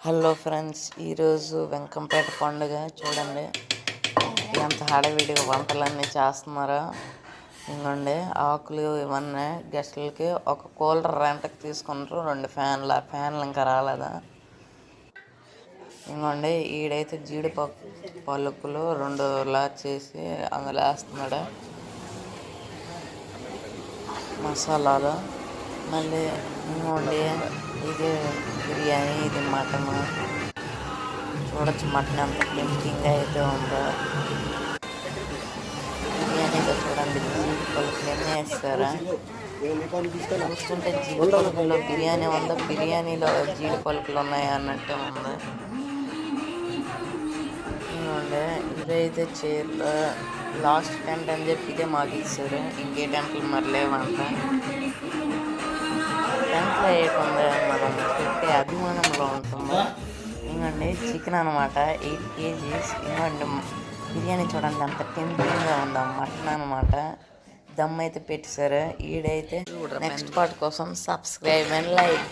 Hello friends, ఈరోజు వెంకంపేట పండుగ చూడండి ఎంత హడావిడిగా వంటలన్నీ చేస్తున్నారో. ఇంకోండి ఆకులు ఇవన్నీ గెస్టులకి ఒక కూలర్ రెంట్కి తీసుకుంటారు, 2 ఫ్యాన్లు ఇంకా రాలేదా. ఇంకోండి ఈడైతే పలుకులు 2 చేసి అందులో వేస్తున్నాడు మసాలాలు. మళ్ళీ ఇంకోండి ఇది బిర్యానీ, ఇది మటన్. చూడొచ్చు మటన్ ఎంత టెంప్టింగ్గా అయితే ఉందో. బిర్యానీలో చూడండి జీడిపలుకులు ఎన్ని వేస్తారా. చూస్తుంటే జీడిపలుకుల్లో బిర్యానీ ఉందా, బిర్యానీలో జీడిపలుకులు ఉన్నాయా అన్నట్టే ఉంది. ఇంకోండి ఇదైతే చైర్లో లాస్ట్ టెంట్ అని చెప్పి ఇదే మాకు ఇచ్చారు. ఇంకే టెంట్లు మరి లేవంట. టెంట్లో వేయకుండా మనం పెట్టే అభిమానంలో ఉంటుంది. ఇంకోండి చికెన్ అనమాట, 8 kgs. ఇంకోండి బిర్యానీ చూడండి అంత టెంప్టింగ్గా ఉందా. మటన్ అనమాట, దమ్ అయితే పెట్టేశారు. ఈడైతే నెక్స్ట్ పార్ట్ కోసం సబ్స్క్రైబ్ అండ్ లైక్.